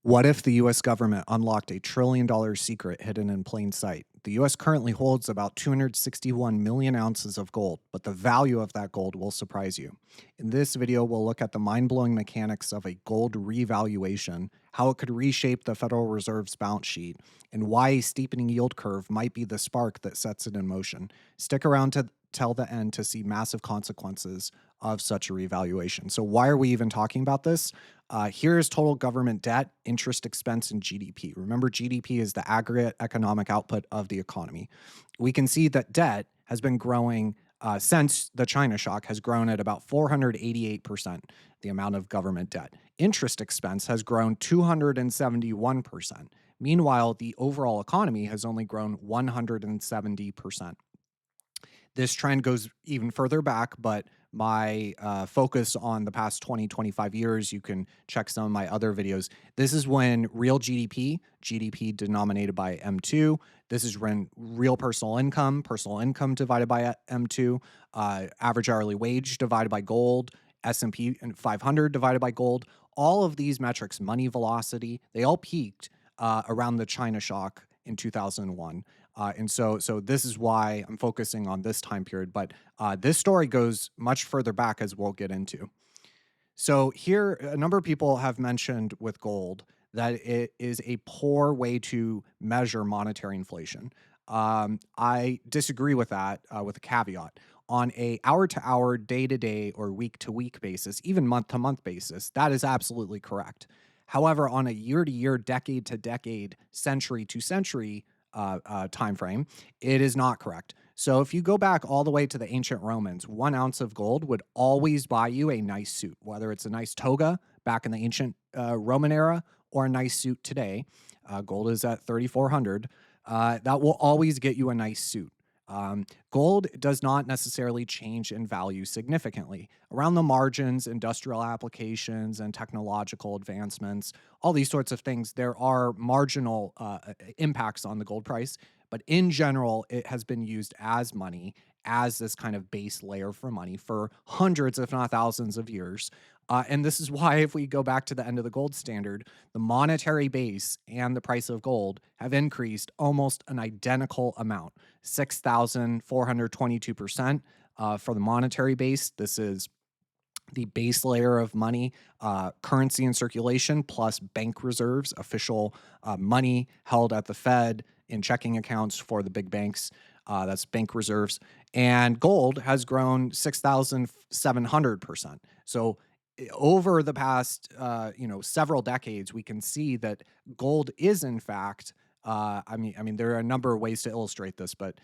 What if the US government unlocked a $1 trillion secret hidden in plain sight? The US currently holds about 261 million ounces of gold, but the value of that gold will surprise you. In this video, we'll look at the mind blowing mechanics of a gold revaluation, how it could reshape the Federal Reserve's balance sheet, and why a steepening yield curve might be the spark that sets it in motion. Stick around to till the end to see massive consequences of such a revaluation. So, why are we even talking about this? Here's total government debt, interest expense, and GDP. Remember, GDP is the aggregate economic output of the economy. We can see that debt has been growing since the China shock, has grown at about 488%, the amount of government debt. Interest expense has grown 271%. Meanwhile, the overall economy has only grown 170%. This trend goes even further back, but my focus on the past 20, 25 years, you can check some of my other videos. This is when real GDP denominated by M2, this is when real personal income divided by M2, average hourly wage divided by gold, S&P 500 divided by gold. All of these metrics, money velocity, they all peaked around the China shock in 2001. And so this is why I'm focusing on this time period. But this story goes much further back, as we'll get into. So here, a number of people have mentioned with gold that it is a poor way to measure monetary inflation. I disagree with that with a caveat. On a hour-to-hour, day-to-day, or week-to-week basis, even month-to-month basis, that is absolutely correct. However, on a year-to-year, decade-to-decade, century-to-century time frame, it is not correct. So if you go back all the way to the ancient Romans, 1 ounce of gold would always buy you a nice suit, whether it's a nice toga back in the ancient Roman era or a nice suit today. Gold is at 3,400. That will always get you a nice suit. Gold does not necessarily change in value significantly. Around the margins, industrial applications and technological advancements, all these sorts of things, there are marginal impacts on the gold price. But in general, it has been used as money, as this kind of base layer for money for hundreds, if not thousands of years. And this is why, if we go back to the end of the gold standard, the monetary base and the price of gold have increased almost an identical amount, 6,422% for the monetary base. This is the base layer of money, currency in circulation, plus bank reserves, official money held at the Fed in checking accounts for the big banks. That's bank reserves. And gold has grown 6,700%. So over the past, several decades, we can see that gold is in fact. I mean, there are a number of ways to illustrate this, but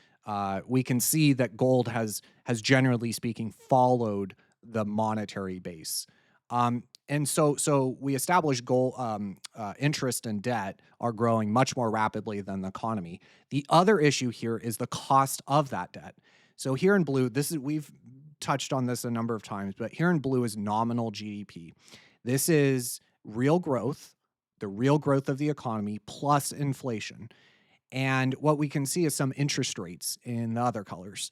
we can see that gold has generally speaking followed the monetary base. And so we established gold interest and debt are growing much more rapidly than the economy. The other issue here is the cost of that debt. So here in blue, we've touched on this a number of times, but here in blue is nominal GDP. This is real growth, the real growth of the economy plus inflation. And what we can see is some interest rates in the other colors.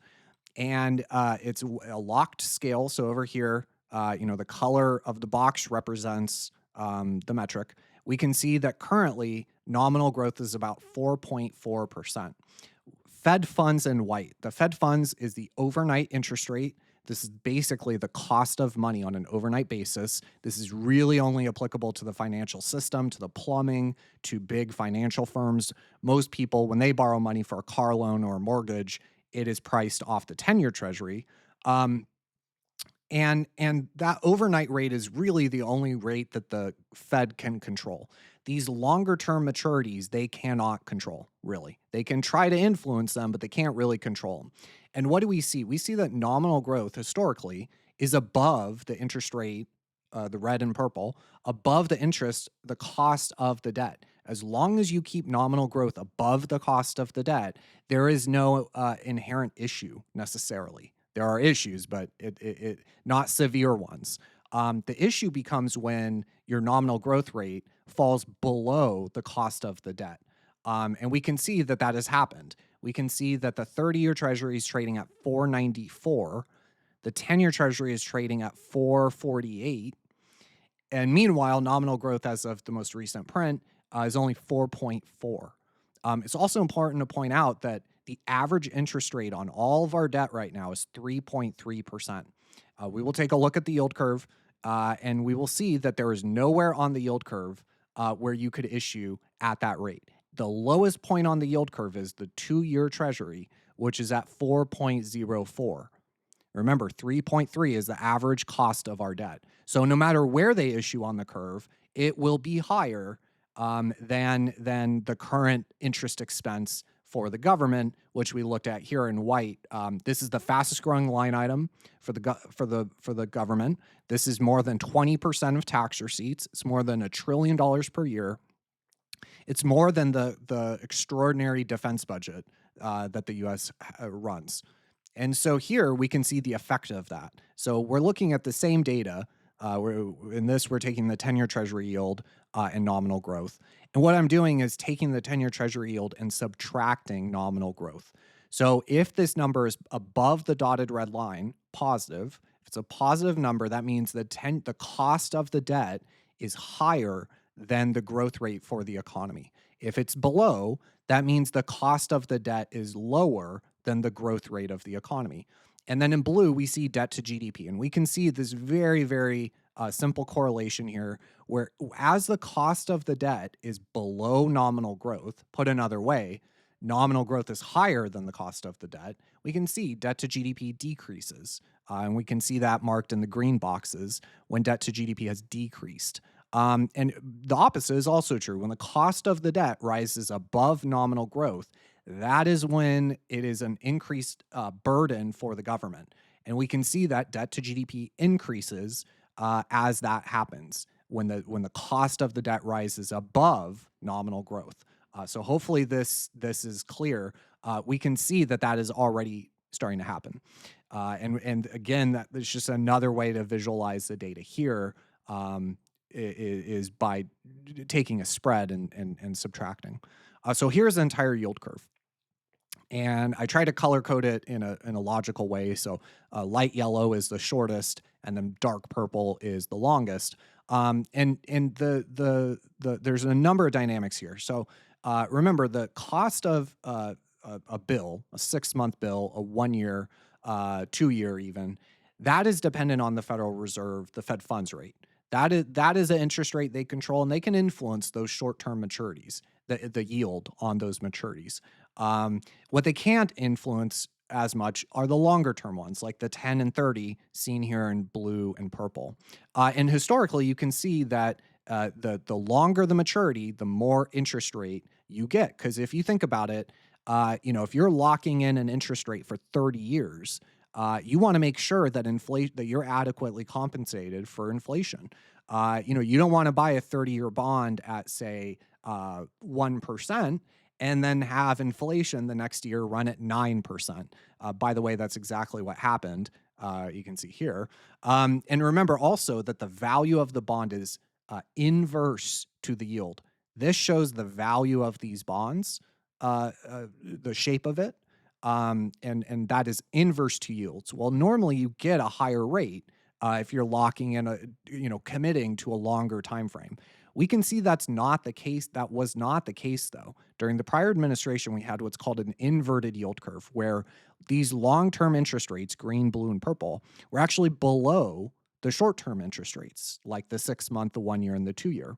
And it's a locked scale. So over here, the color of the box represents the metric. We can see that currently nominal growth is about 4.4%. Fed funds in white. The Fed funds is the overnight interest rate. This is basically the cost of money on an overnight basis. This is really only applicable to the financial system, to the plumbing, to big financial firms. Most people, when they borrow money for a car loan or a mortgage, it is priced off the 10-year treasury. And that overnight rate is really the only rate that the Fed can control. These longer term maturities, they cannot control, really. They can try to influence them, but they can't really control them. And what do we see? We see that nominal growth historically is above the interest rate, the red and purple, above the cost of the debt. As long as you keep nominal growth above the cost of the debt, there is no inherent issue necessarily. There are issues, but it not severe ones. The issue becomes when your nominal growth rate falls below the cost of the debt. And we can see that that has happened. We can see that the 30-year treasury is trading at 494. The 10-year treasury is trading at 448. And meanwhile, nominal growth as of the most recent print is only 4.4. It's also important to point out that the average interest rate on all of our debt right now is 3.3%. We will take a look at the yield curve, and we will see that there is nowhere on the yield curve where you could issue at that rate. The lowest point on the yield curve is the 2-year Treasury, which is at 4.04. Remember, 3.3 is the average cost of our debt. So no matter where they issue on the curve, it will be higher than the current interest expense for the government, which we looked at here in white. This is the fastest growing line item for the government. This is more than 20% of tax receipts. It's more than $1 trillion per year. It's more than the extraordinary defense budget that the U.S. runs. And so here we can see the effect of that. So we're looking at the same data. We're taking the 10-year Treasury yield and nominal growth. And what I'm doing is taking the 10-year Treasury yield and subtracting nominal growth. So if this number is above the dotted red line, positive, if it's a positive number, that means the cost of the debt is higher than the growth rate for the economy. If it's below, that means the cost of the debt is lower than the growth rate of the economy. And then in blue, we see debt to GDP. And we can see this very, very simple correlation here where as the cost of the debt is below nominal growth, put another way, nominal growth is higher than the cost of the debt, we can see debt to GDP decreases. And we can see that marked in the green boxes when debt to GDP has decreased. And the opposite is also true. When the cost of the debt rises above nominal growth, that is when it is an increased burden for the government. And we can see that debt to GDP increases as that happens when the cost of the debt rises above nominal growth. So hopefully this is clear. We can see that is already starting to happen. And again, that is just another way to visualize the data here. Is by taking a spread and subtracting. So here's the entire yield curve. And I try to color code it in a logical way. So light yellow is the shortest, and then dark purple is the longest. And there's a number of dynamics here. So remember, the cost of a bill, a 6-month bill, a 1-year, 2-year even, that is dependent on the Federal Reserve, the Fed funds rate. That is an interest rate they control, and they can influence those short-term maturities, the yield on those maturities. What they can't influence as much are the longer-term ones, like the 10 and 30 seen here in blue and purple. And historically, you can see that the longer the maturity, the more interest rate you get. Because if you think about it, if you're locking in an interest rate for 30 years, you want to make sure that that you're adequately compensated for inflation. You don't want to buy a 30-year bond at, say, 1% and then have inflation the next year run at 9%. By the way, that's exactly what happened. You can see here. And remember also that the value of the bond is inverse to the yield. This shows the value of these bonds, the shape of it. And that is inverse to yields. Well, normally you get a higher rate if you're locking in committing to a longer time frame. We can see that's not the case. That was not the case, though. During the prior administration, we had what's called an inverted yield curve, where these long-term interest rates, green, blue, and purple, were actually below the short-term interest rates, like the 6-month, the 1-year, and the 2-year.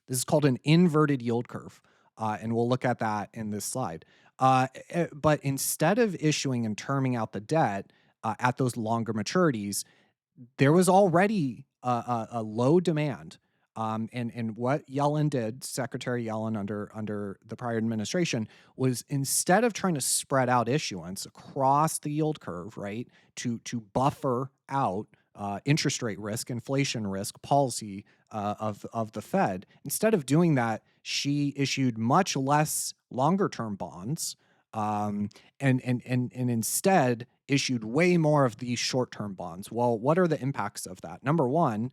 This is called an inverted yield curve, and we'll look at that in this slide. But instead of issuing and terming out the debt at those longer maturities, there was already a low demand. And what Yellen did, Secretary Yellen under the prior administration, was instead of trying to spread out issuance across the yield curve, right, to buffer out interest rate risk, inflation risk, policy of the Fed, instead of doing that, she issued much less longer term bonds, and instead issued way more of these short term bonds. Well, what are the impacts of that? Number one,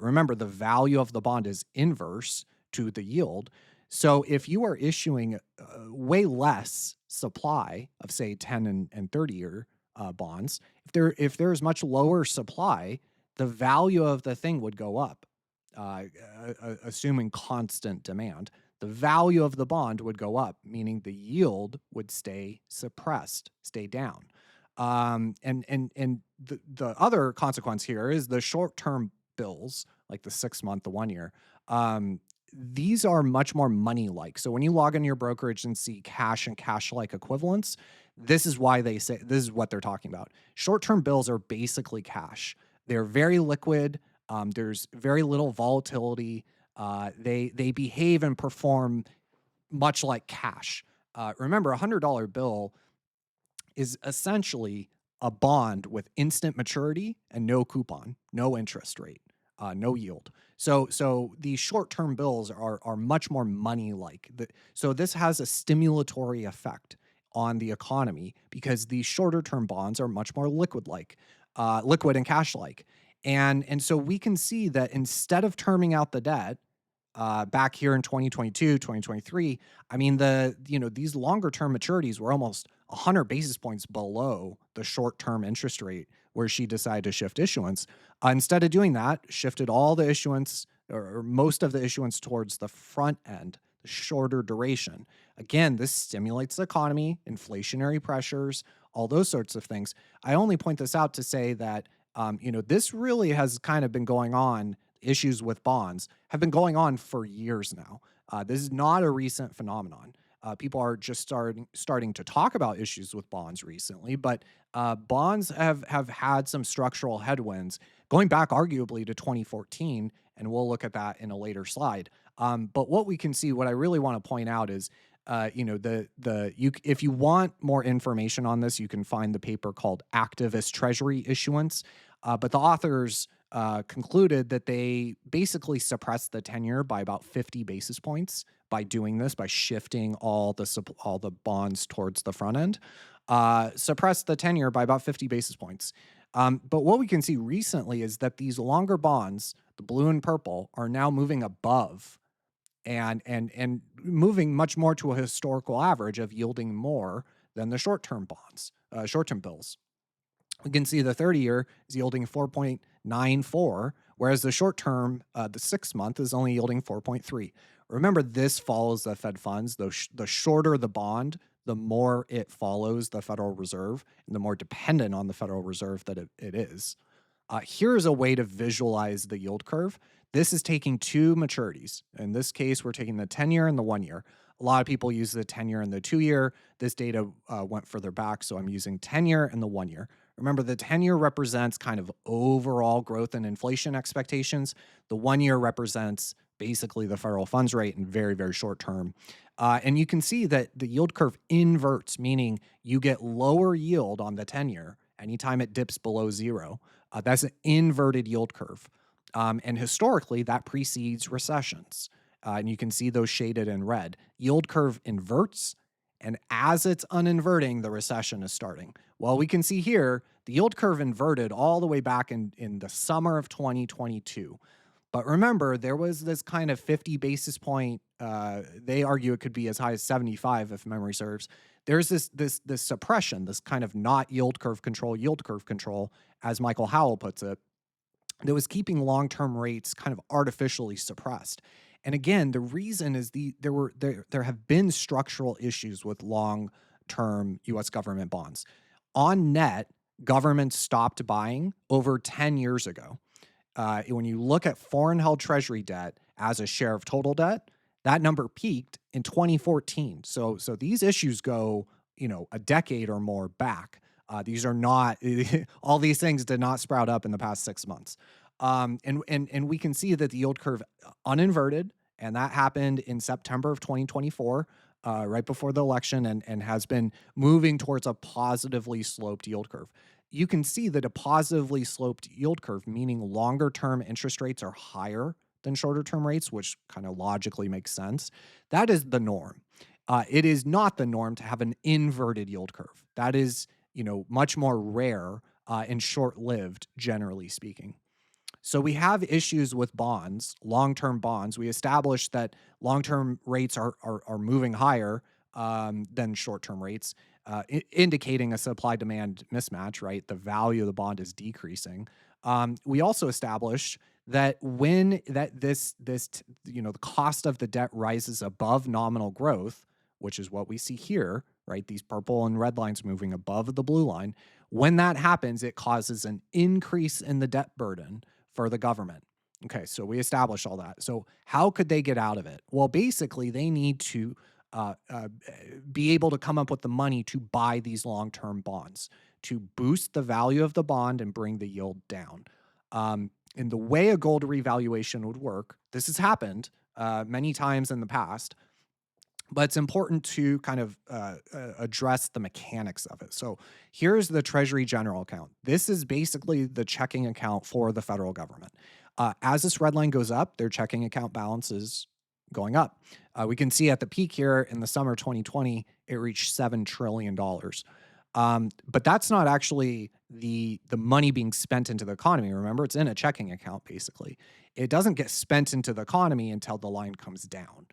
remember, the value of the bond is inverse to the yield. So if you are issuing way less supply of, say, 10 and 30-year bonds, if there's much lower supply, the value of the thing would go up. assuming constant demand, the value of the bond would go up, meaning the yield would stay suppressed, stay down. And the other consequence here is the short term bills, like the 6 month, the 1 year. Um, these are much more money like. So when you log in your brokerage and see cash and cash like equivalents, this is why they say this is what they're talking about. Short term bills are basically cash. They're very liquid. There's very little volatility. They behave and perform much like cash. Remember, $100 bill is essentially a bond with instant maturity and no coupon, no interest rate, no yield. So these short-term bills are much more money-like. So this has a stimulatory effect on the economy because these shorter-term bonds are much more liquid-like, liquid and cash-like. And so we can see that instead of terming out the debt, back here in 2022, 2023, I mean, these longer term maturities were almost 100 basis points below the short term interest rate where she decided to shift issuance. Instead of doing that, shifted all the issuance or most of the issuance towards the front end, the shorter duration. Again, this stimulates the economy, inflationary pressures, all those sorts of things. I only point this out to say that, this really has kind of been going on. Issues with bonds have been going on for years now. This is not a recent phenomenon. People are just starting to talk about issues with bonds recently, but bonds have had some structural headwinds going back arguably to 2014, and we'll look at that in a later slide. But what we can see, what I really want to point out is, if you want more information on this, you can find the paper called "Activist Treasury Issuance." But the authors concluded that they basically suppressed the 10-year by about 50 basis points by doing this, by shifting all the bonds towards the front end, suppressed the 10-year by about 50 basis points. But what we can see recently is that these longer bonds, the blue and purple, are now moving above and moving much more to a historical average of yielding more than the short-term bonds, short-term bills. We can see the 30-year is yielding 4.94, whereas the short term, the 6 month, is only yielding 4.3. Remember, this follows the Fed funds. The shorter the bond, the more it follows the Federal Reserve, and the more dependent on the Federal Reserve that it is. Here's a way to visualize the yield curve. This is taking two maturities. In this case, we're taking the 10-year and the 1 year. A lot of people use the 10-year and the 2 year. This data went further back, so I'm using 10-year and the 1 year. Remember, the 10-year represents kind of overall growth and inflation expectations. The 1 year represents basically the federal funds rate in very, very short term. And you can see that the yield curve inverts, meaning you get lower yield on the 10-year anytime it dips below zero. That's an inverted yield curve. And historically, that precedes recessions. And you can see those shaded in red. Yield curve inverts, and as it's uninverting, the recession is starting. Well, we can see here the yield curve inverted all the way back in the summer of 2022. But remember, there was this kind of 50 basis point, they argue it could be as high as 75 if memory serves. There's this suppression, this kind of not yield curve control, as Michael Howell puts it, that was keeping long-term rates kind of artificially suppressed. And again, the reason is there have been structural issues with long-term US government bonds. On net, governments stopped buying over 10 years ago. When you look at foreign held treasury debt as a share of total debt, that number peaked in 2014. So these issues go, a decade or more back. These are not all these things did not sprout up in the past 6 months. And we can see that the yield curve uninverted, and that happened in September of 2024, right before the election, and has been moving towards a positively sloped yield curve. You can see that a positively sloped yield curve, meaning longer term interest rates are higher than shorter term rates, which kind of logically makes sense. That is the norm. It is not the norm to have an inverted yield curve. That is, much more rare and short-lived, generally speaking. So we have issues with bonds, long-term bonds. We established that long-term rates are moving higher than short-term rates, indicating a supply-demand mismatch, right? The value of the bond is decreasing. We also established that when the cost of the debt rises above nominal growth, which is what we see here, right? These purple and red lines moving above the blue line. When that happens, it causes an increase in the debt burden for the government. Okay, so we established all that. So how could they get out of it? Well, basically, they need to uh, uh, be able to come up with the money to buy these long-term bonds to boost the value of the bond and bring the yield down. And the way a gold revaluation would work, this has happened many times in the past, but it's important to kind of address the mechanics of it. So here's the Treasury General account. This is basically the checking account for the federal government. As this red line goes up, their checking account balance is going up. We can see at the peak here in the summer 2020, it reached $7 trillion. But that's not actually the money being spent into the economy. Remember, it's in a checking account basically. It doesn't get spent into the economy until the line comes down.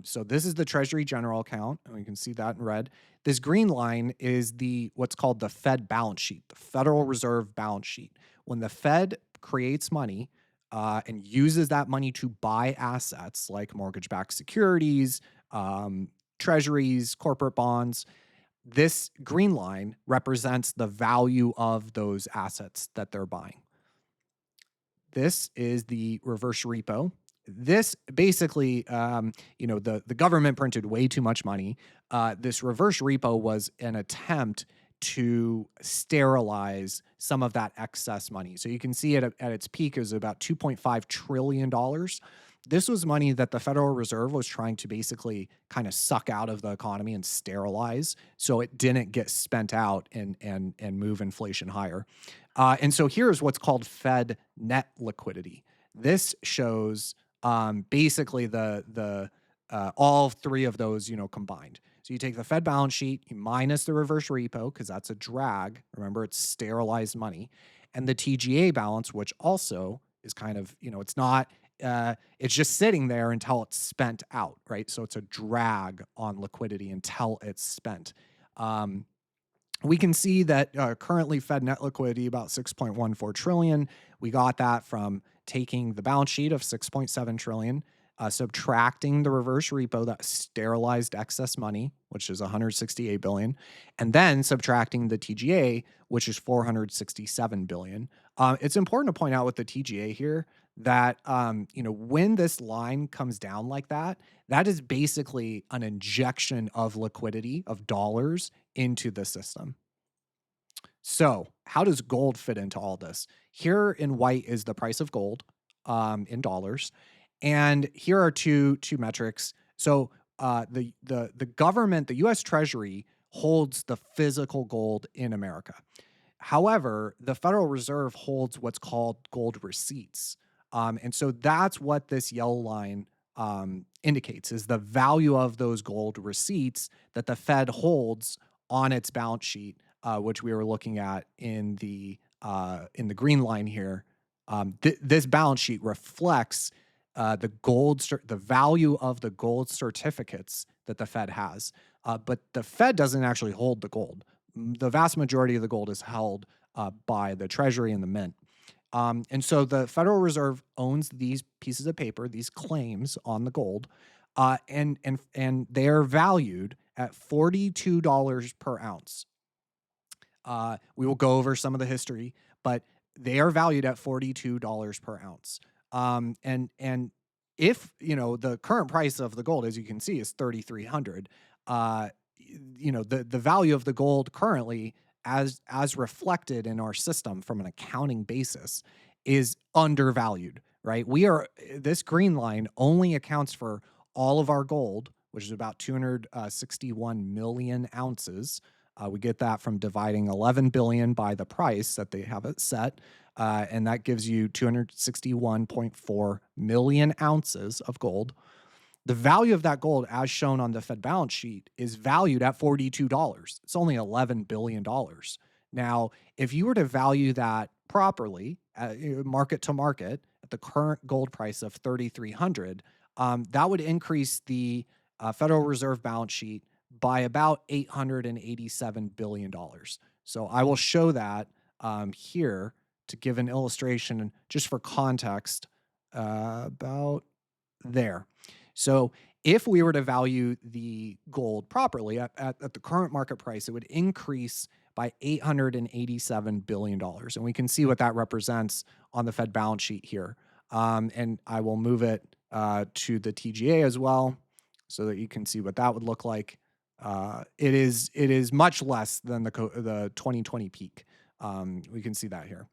So this is the Treasury General account, and we can see that in red. This green line is the what's called the Fed balance sheet, the Federal Reserve balance sheet. When the Fed creates money and uses that money to buy assets like mortgage-backed securities, treasuries, corporate bonds, this green line represents the value of those assets that they're buying. This is the reverse repo. This basically, the government printed way too much money. This reverse repo was an attempt to sterilize some of that excess money. So you can see it at its peak, it was about $2.5 trillion. This was money that the Federal Reserve was trying to basically kind of suck out of the economy and sterilize so it didn't get spent out and move inflation higher. And so here's what's called Fed net liquidity. This shows basically the all three of those combined. So you take the Fed balance sheet, you minus the reverse repo because that's a drag. Remember, it's sterilized money, and the TGA balance, which also is kind of it's not. It's just sitting there until it's spent out, right? So it's a drag on liquidity until it's spent. We can see that currently Fed net liquidity about 6.14 trillion. We got that from taking the balance sheet of 6.7 trillion, subtracting the reverse repo that sterilized excess money, which is 168 billion, and then subtracting the TGA, which is 467 billion. It's important to point out with the TGA here that when this line comes down like that, that is basically an injection of liquidity of dollars into the system. So, how does gold fit into all this? Here in white is the price of gold in dollars, and here are two metrics. So, the government, the U.S. Treasury, holds the physical gold in America. However, the Federal Reserve holds what's called gold receipts. And so that's what this yellow line indicates is the value of those gold receipts that the Fed holds on its balance sheet, which we were looking at in the green line here. This balance sheet reflects the value of the gold certificates that the Fed has, but the Fed doesn't actually hold the gold. The vast majority of the gold is held by the Treasury and the Mint. And so the Federal Reserve owns these pieces of paper, these claims on the gold, and they are valued at $42 per ounce. We will go over some of the history, but they are valued at $42 per ounce. And if the current price of the gold, as you can see, is 3,300. The value of the gold currently, as reflected in our system from an accounting basis, is undervalued. Right? This green line only accounts for all of our gold, which is about 261 million ounces. We get that from dividing 11 billion by the price that they have it set. And that gives you 261.4 million ounces of gold. The value of that gold, as shown on the Fed balance sheet, is valued at $42. It's only $11 billion. Now, if you were to value that properly, market to market, at the current gold price of 3,300, that would increase the Federal Reserve balance sheet by about $887 billion. So I will show that here to give an illustration just for context, about there. So if we were to value the gold properly at the current market price, it would increase by $887 billion. And we can see what that represents on the Fed balance sheet here. And I will move it to the TGA as well so that you can see what that would look like. It is much less than the 2020 peak. We can see that here.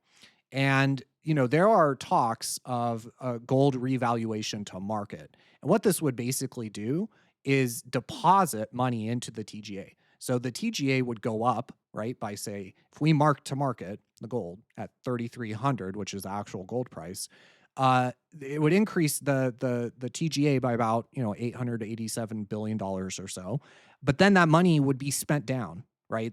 And, there are talks of gold revaluation to market. And what this would basically do is deposit money into the TGA. So the TGA would go up, right, by say, if we mark to market the gold at 3,300, which is the actual gold price, it would increase the TGA by about, $887 billion or so. But then that money would be spent down, right?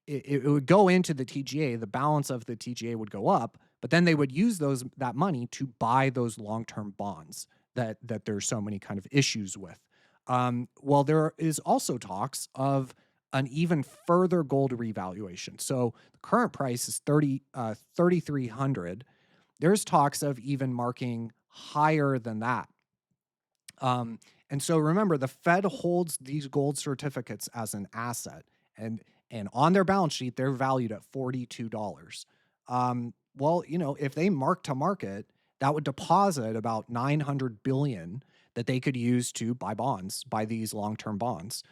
It would go into the TGA, the balance of the TGA would go up, but then they would use that money to buy those long-term bonds that there's so many kind of issues with. Well, there is also talks of an even further gold revaluation. So the current price is 3,300. There's talks of even marking higher than that. And so remember, the Fed holds these gold certificates as an asset, and on their balance sheet, they're valued at $42. Well, if they mark to market, that would deposit about 900 billion that they could use to buy bonds, buy these long-term bonds.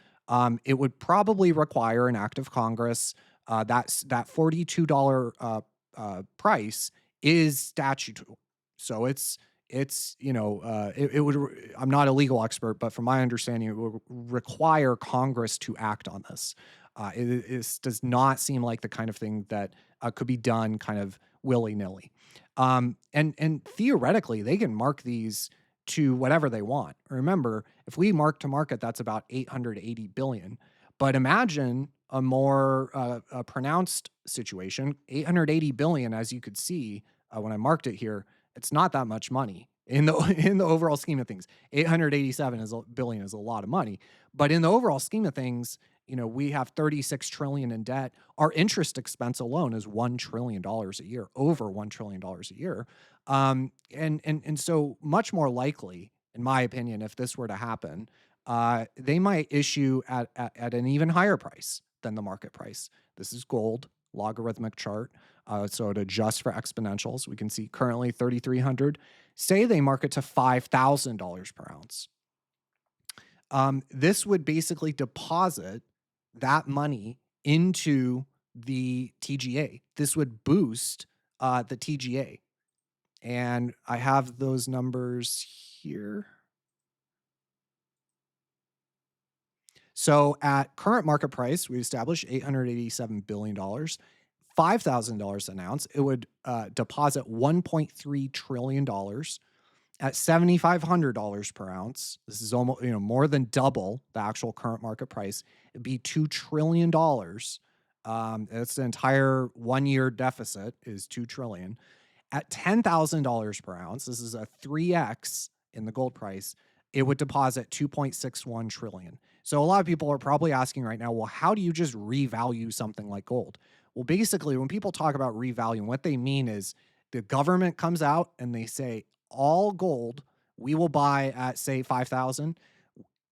It would probably require an act of Congress. That $42 price is statutory, so it would. I'm not a legal expert, but from my understanding, it would require Congress to act on this. It does not seem like the kind of thing that could be done kind of willy-nilly. And theoretically, they can mark these to whatever they want. Remember, if we mark to market, that's about 880 billion. But imagine a more pronounced situation. 880 billion, as you could see when I marked it here, it's not that much money in the overall scheme of things. 887 billion is a lot of money, but in the overall scheme of things, we have 36 trillion in debt. Our interest expense alone is $1 trillion a year, over $1 trillion a year. And so much more likely, in my opinion, if this were to happen, they might issue at an even higher price than the market price. This is gold, logarithmic chart. So it adjusts for exponentials. We can see currently 3,300. Say they market to $5,000 per ounce. This would basically deposit that money into the TGA. This would boost the TGA. And I have those numbers here. So at current market price, we established $887 billion, $5,000 an ounce. It would deposit $1.3 trillion at $7,500 per ounce. This is almost, more than double the actual current market price. It'd be $2 trillion. It's the entire 1 year deficit is $2 trillion. At $10,000 per ounce, this is a 3x in the gold price, it would deposit 2.61 trillion. So a lot of people are probably asking right now, well, how do you just revalue something like gold? Well, basically, when people talk about revaluing, what they mean is the government comes out and they say, all gold we will buy at, say, 5,000.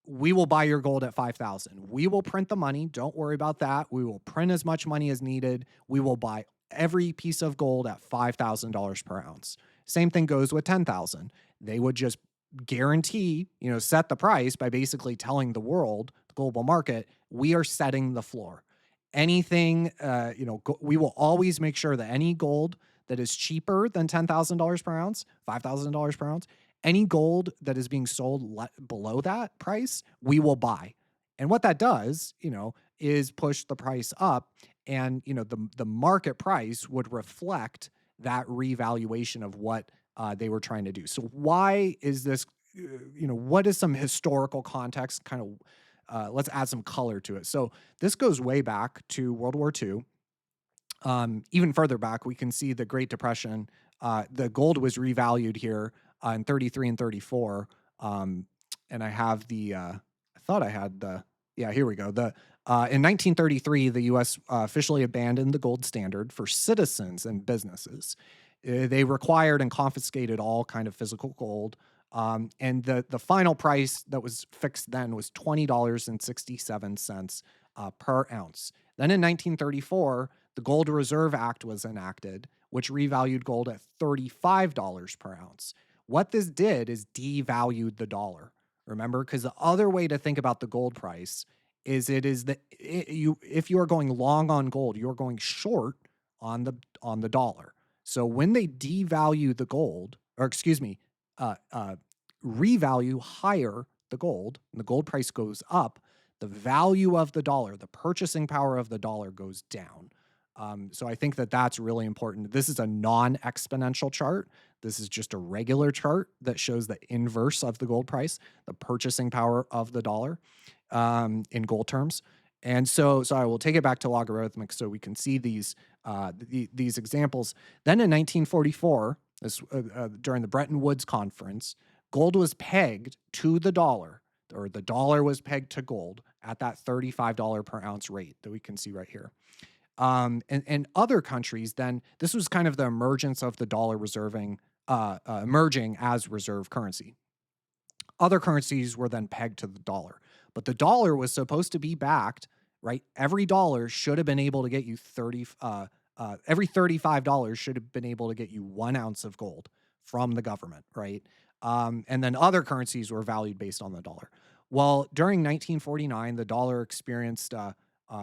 We will buy your gold at 5,000. We will print the money. Don't worry about that. We will print as much money as needed. We will buy every piece of gold at $5,000 per ounce. Same thing goes with 10,000. They would just guarantee, set the price by basically telling the world, the global market, we are setting the floor. Anything, we will always make sure that any gold that is cheaper than $10,000 per ounce, $5,000 per ounce, any gold that is being sold below that price, we will buy. And what that does, is push the price up, and the market price would reflect that revaluation of what they were trying to do. So why is this? What is some historical context? Kind of, let's add some color to it. So this goes way back to World War II. Even further back, we can see the Great Depression. The gold was revalued here in 33 and 34. And I have I thought I had the Yeah, here we go. In 1933, the U.S. Officially abandoned the gold standard for citizens and businesses. They required and confiscated all kind of physical gold, and the final price that was fixed then was $20.67 per ounce. Then in 1934, the Gold Reserve Act was enacted, which revalued gold at $35 per ounce. What this did is devalued the dollar. Remember, because the other way to think about the gold price is it is that you if you are going long on gold, you're going short on the dollar. So when they devalue the gold, or excuse me, uh, uh, revalue higher the gold, and the gold price goes up, the value of the dollar, the purchasing power of the dollar goes down. So I think that that's really important. This is a non-exponential chart. This is just a regular chart that shows the inverse of the gold price, the purchasing power of the dollar in gold terms. And so I will take it back to logarithmic so we can see these examples. Then in 1944, during the Bretton Woods Conference, gold was pegged to the dollar, or the dollar was pegged to gold at that $35 per ounce rate that we can see right here. And other countries, then this was kind of the emergence of the dollar emerging as reserve currency. Other currencies were then pegged to the dollar, but the dollar was supposed to be backed, right? Every dollar should have been able to get you every $35 should have been able to get you 1 ounce of gold from the government, right? And then other currencies were valued based on the dollar. Well, during 1949, the dollar experienced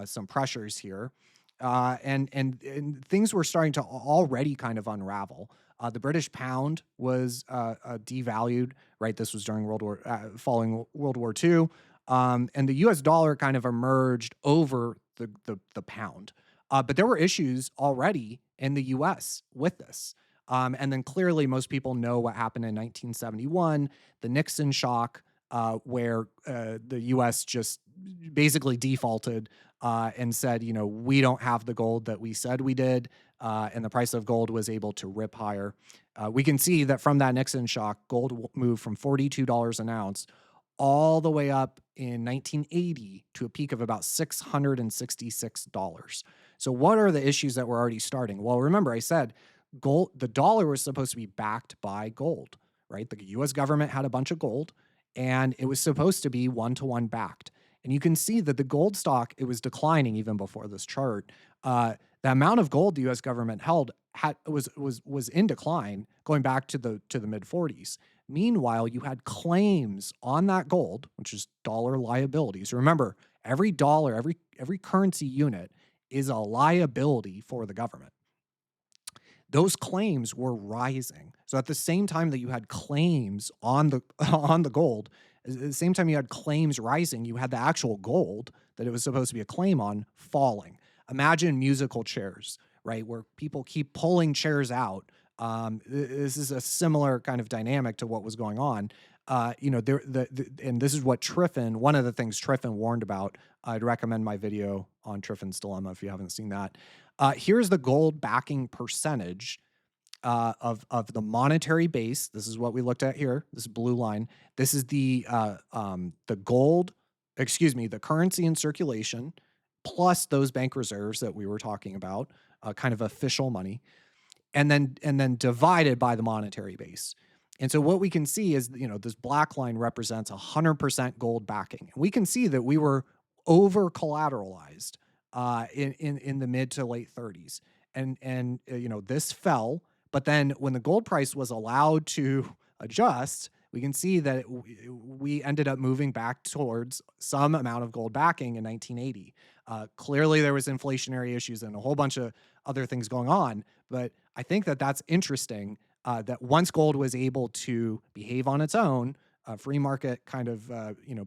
some pressures here, and things were starting to already kind of unravel. The British pound was devalued, right? This was during following World War II, and the U.S. dollar kind of emerged over the pound. But there were issues already in the U.S. with this. And then clearly, most people know what happened in 1971, the Nixon shock, where the U.S. just basically defaulted and said, we don't have the gold that we said we did. And the price of gold was able to rip higher. We can see that from that Nixon shock, gold moved from $42 an ounce all the way up in 1980 to a peak of about $666. So what are the issues that were already starting? Well, remember I said the dollar was supposed to be backed by gold, right? The US government had a bunch of gold and it was supposed to be one-to-one backed. And you can see that the gold stock, it was declining even before this chart. The amount of gold the US government held was in decline going back to the mid 40s. Meanwhile, you had claims on that gold, which is dollar liabilities. Remember, every dollar, every currency unit is a liability for the government. Those claims were rising. So at the same time that you had claims on the on the gold, at the same time you had claims rising, you had the actual gold that it was supposed to be a claim on falling. Imagine musical chairs, right, where people keep pulling chairs out. This is a similar kind of dynamic to what was going on. And this is what Triffin. One of the things Triffin warned about. I'd recommend my video on Triffin's dilemma if you haven't seen that. Here's the gold backing percentage of the monetary base. This is what we looked at here. This blue line. This is the gold, excuse me, the currency in circulation, plus those bank reserves that we were talking about, kind of official money, and then divided by the monetary base. And so what we can see is, this black line represents 100% gold backing. And we can see that we were over collateralized in the mid to late 30s. And this fell, but then when the gold price was allowed to adjust, we can see that we ended up moving back towards some amount of gold backing in 1980. Clearly, there was inflationary issues and a whole bunch of other things going on, but I think that that's interesting. That once gold was able to behave on its own, free market kind of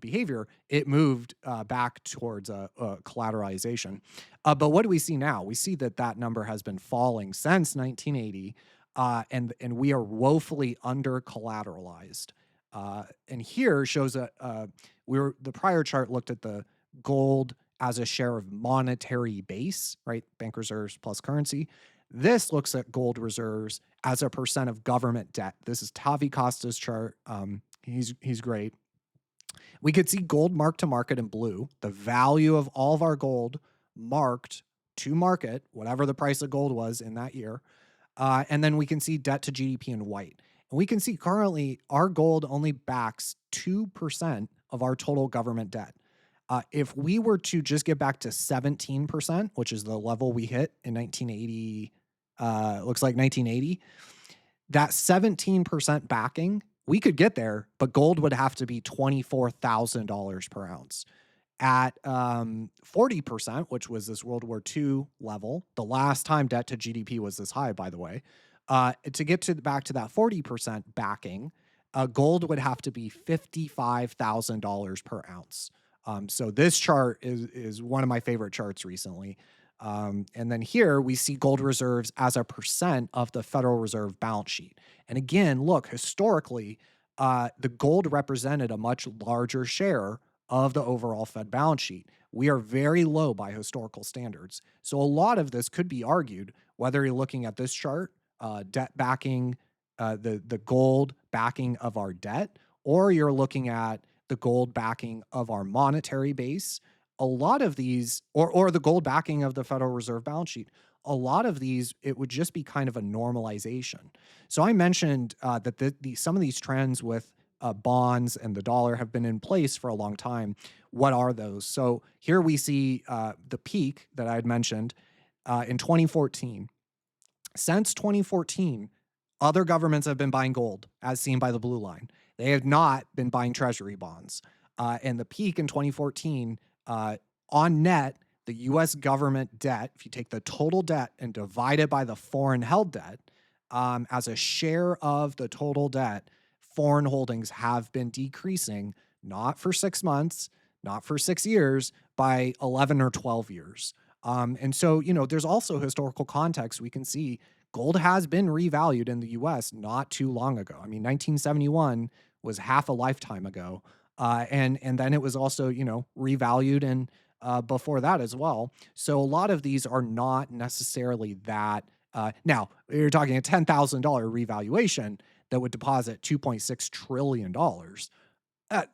behavior, it moved back towards collateralization. But what do we see now? We see that number has been falling since 1980, and we are woefully under collateralized. And here shows the prior chart looked at the gold as a share of monetary base, right? Bank reserves plus currency. This looks at gold reserves as a percent of government debt. This is Tavi Costa's chart. He's great. We could see gold marked to market in blue, the value of all of our gold marked to market, whatever the price of gold was in that year. And then we can see debt to GDP in white. And we can see currently our gold only backs 2% of our total government debt. If we were to just get back to 17%, which is the level we hit in 1980, looks like 1980, that 17% backing, we could get there, but gold would have to be $24,000 per ounce. At 40%, which was this World War II level, the last time debt to GDP was this high, by the way, to get back to that 40% backing, gold would have to be $55,000 per ounce. So this chart is one of my favorite charts recently. And then here we see gold reserves as a percent of the Federal Reserve balance sheet. And again, look, historically, the gold represented a much larger share of the overall Fed balance sheet. We are very low by historical standards. So a lot of this could be argued, whether you're looking at this chart, debt backing, the gold backing of our debt, or you're looking at the gold backing of our monetary base. A lot of these, or the gold backing of the Federal Reserve balance sheet, a lot of these, it would just be kind of a normalization. So I mentioned that some of these trends with bonds and the dollar have been in place for a long time. What are those? So here we see the peak that I had mentioned in 2014. Since 2014, other governments have been buying gold, as seen by the blue line. They have not been buying treasury bonds. And the peak in 2014, on net, the US government debt, if you take the total debt and divide it by the foreign held debt, as a share of the total debt, foreign holdings have been decreasing, not for 6 months, not for 6 years, by 11 or 12 years. And so, there's also historical context. We can see gold has been revalued in the US not too long ago. I mean, 1971 was half a lifetime ago. And then it was also, revalued and before that as well. So a lot of these are not necessarily that. Now, you're talking a $10,000 revaluation that would deposit $2.6 trillion.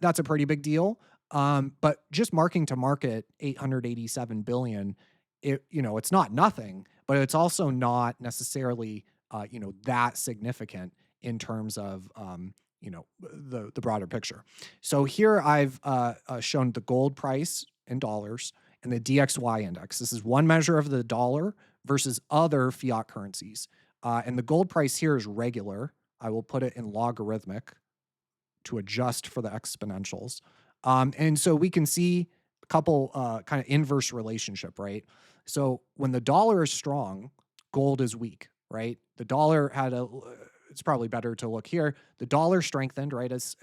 That's a pretty big deal. But just marking to market 887 billion, it's not nothing, but it's also not necessarily, that significant in terms of, the broader picture. So here I've shown the gold price in dollars and the DXY index. This is one measure of the dollar versus other fiat currencies. And the gold price here is regular. I will put it in logarithmic to adjust for the exponentials. And so we can see a couple kind of inverse relationship, right? So when the dollar is strong, gold is weak, right? The dollar had it's probably better to look here. The dollar strengthened, right? As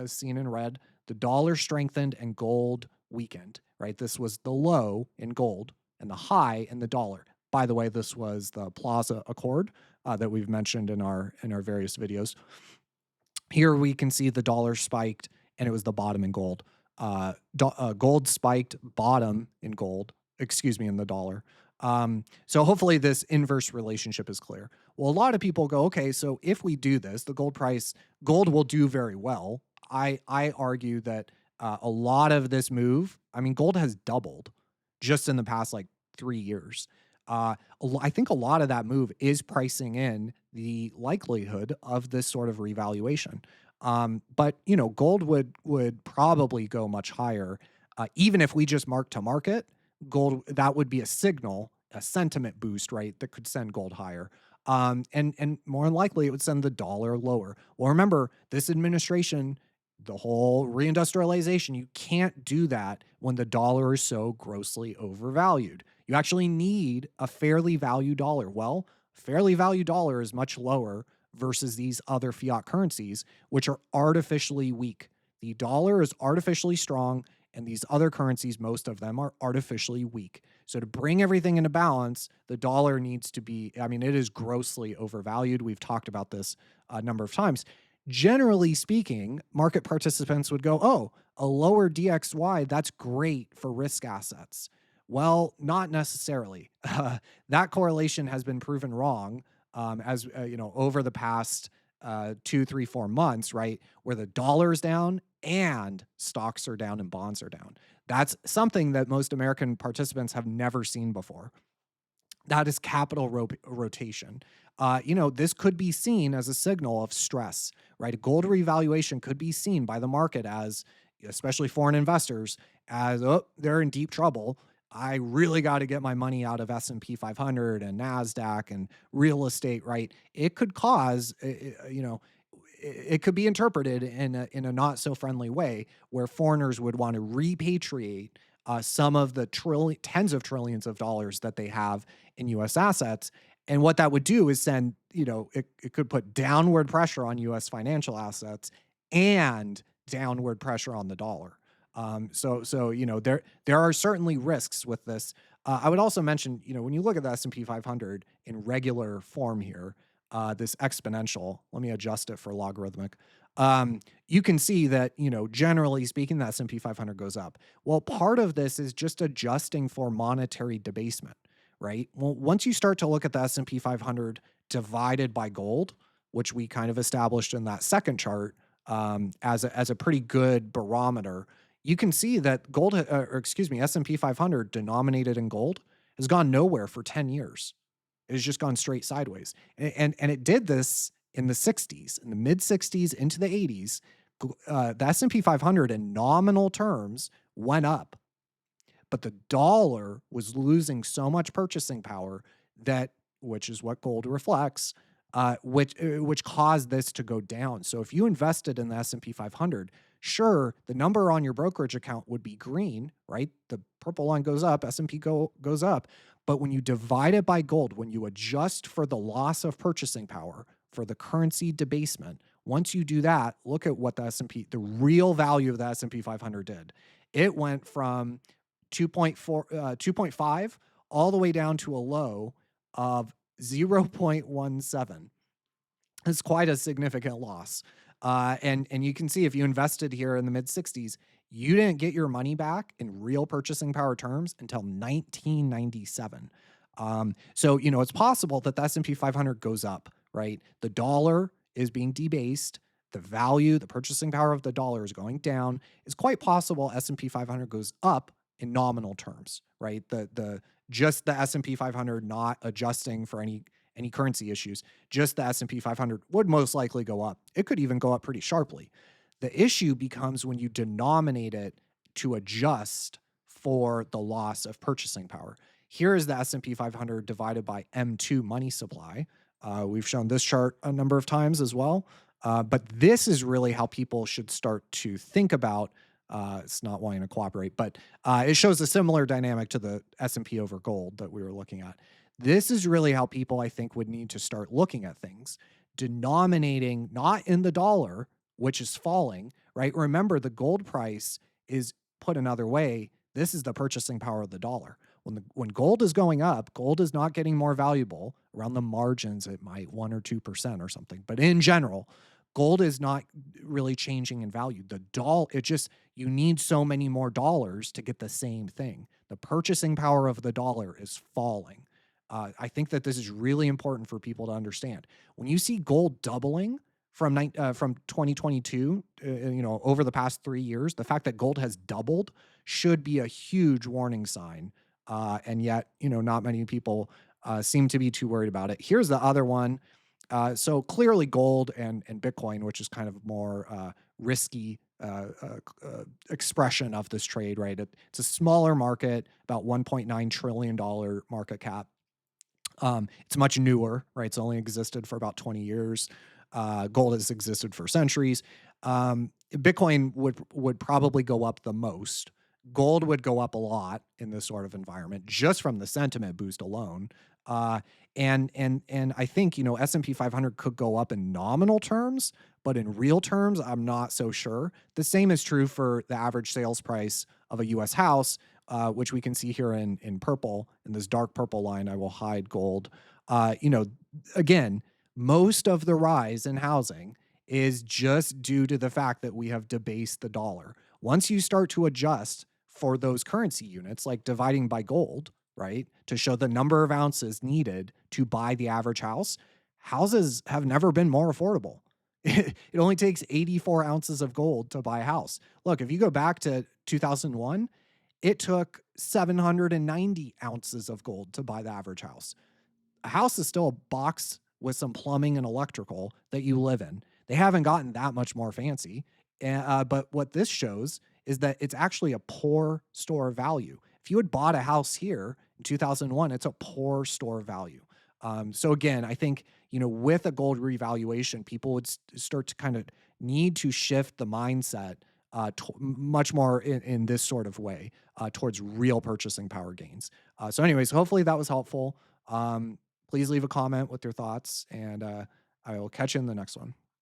seen in red, the dollar strengthened and gold weakened, right? This was the low in gold and the high in the dollar. By the way, this was the Plaza Accord that we've mentioned in our various videos. Here we can see the dollar spiked and it was the bottom in gold. Gold spiked, bottom in gold, in the dollar. So hopefully this inverse relationship is clear. Well, a lot of people go, okay, so if we do this, the gold will do very well. I argue that a lot of this move, I mean, gold has doubled just in the past 3 years. I think a lot of that move is pricing in the likelihood of this sort of revaluation. But gold would probably go much higher, even if we just mark to market gold. That would be a signal, a sentiment boost, right? That could send gold higher. And more than likely, it would send the dollar lower. Well, remember, this administration, the whole reindustrialization, you can't do that when the dollar is so grossly overvalued. You actually need a fairly valued dollar. Well, fairly valued dollar is much lower versus these other fiat currencies, which are artificially weak. The dollar is artificially strong, and these other currencies, most of them, are artificially weak. So to bring everything into balance, the dollar needs to be, it is grossly overvalued. We've talked about this a number of times. Generally speaking, market participants would go, oh, a lower DXY, that's great for risk assets. Well, not necessarily. That correlation has been proven wrong over the past 2, 3, 4 months, right, where the dollar's down and stocks are down and bonds are down. That's something that most American participants have never seen before. That is capital rotation. This could be seen as a signal of stress, right? A gold revaluation could be seen by the market as, especially foreign investors, as, oh, they're in deep trouble. I really got to get my money out of S&P 500 and Nasdaq and real estate, right? It could cause, it could be interpreted in a not so friendly way, where foreigners would want to repatriate some of the tens of trillions of dollars that they have in U.S. assets. And what that would do is send, it could put downward pressure on U.S. financial assets and downward pressure on the dollar. There are certainly risks with this. I would also mention, when you look at the S&P 500 in regular form here, this exponential, let me adjust it for logarithmic. You can see that, generally speaking, the S&P 500 goes up. Well, part of this is just adjusting for monetary debasement, right? Well, once you start to look at the S&P 500 divided by gold, which we kind of established in that second chart, as a pretty good barometer, you can see that S&P 500 denominated in gold has gone nowhere for 10 years. It has just gone straight sideways. And it did this in the 60s, in the mid 60s into the 80s. The S&P 500 in nominal terms went up, but the dollar was losing so much purchasing power that, which is what gold reflects, which caused this to go down. So if you invested in the S&P 500, sure, the number on your brokerage account would be green, right? The purple line goes up, S&P goes up. But when you divide it by gold, when you adjust for the loss of purchasing power, for the currency debasement, once you do that, look at what the real value of the S&P 500 did. It went from 2.5 all the way down to a low of 0.17. It's quite a significant loss. And you can see, if you invested here in the mid 60s, you didn't get your money back in real purchasing power terms until 1997. It's possible that the S&P 500 goes up, right? The dollar is being debased. The purchasing power of the dollar is going down. It's quite possible S&P 500 goes up in nominal terms, right? Just the S&P 500 not adjusting for any currency issues, just the S&P 500 would most likely go up. It could even go up pretty sharply. The issue becomes when you denominate it to adjust for the loss of purchasing power. Here is the S&P 500 divided by M2 money supply. We've shown this chart a number of times as well. But this is really how people should start to think about, it's not wanting to cooperate, but it shows a similar dynamic to the S&P over gold that we were looking at. This is really how people, I think, would need to start looking at things, denominating not in the dollar, which is falling, right? Remember, the gold price is, put another way, this is the purchasing power of the dollar. When gold is going up, gold is not getting more valuable. Around the margins, it might 1 or 2% or something. But in general, gold is not really changing in value. You need so many more dollars to get the same thing. The purchasing power of the dollar is falling. I think that this is really important for people to understand. When you see gold doubling from 2022, over the past 3 years, the fact that gold has doubled should be a huge warning sign. And yet, not many people seem to be too worried about it. Here's the other one. So clearly gold and Bitcoin, which is kind of more risky expression of this trade, right? It's a smaller market, about $1.9 trillion market cap. It's much newer, right? It's only existed for about 20 years. Gold has existed for centuries. Bitcoin would probably go up the most. Gold would go up a lot in this sort of environment, just from the sentiment boost alone. And I think, S&P 500 could go up in nominal terms, but in real terms, I'm not so sure. The same is true for the average sales price of a U.S. house, which we can see here in purple, in this dark purple line. I will hide gold. Again, most of the rise in housing is just due to the fact that we have debased the dollar. Once you start to adjust for those currency units, like dividing by gold, right, to show the number of ounces needed to buy the average house, houses have never been more affordable. It only takes 84 ounces of gold to buy a house. Look, if you go back to 2001, it took 790 ounces of gold to buy the average house. A house is still a box with some plumbing and electrical that you live in. They haven't gotten that much more fancy. But what this shows is that it's actually a poor store value. If you had bought a house here in 2001, it's a poor store value. So again, I think with a gold revaluation, people would start to kind of need to shift the mindset much more in this sort of way towards real purchasing power gains. So, anyways, hopefully that was helpful. Please leave a comment with your thoughts, and I will catch you in the next one.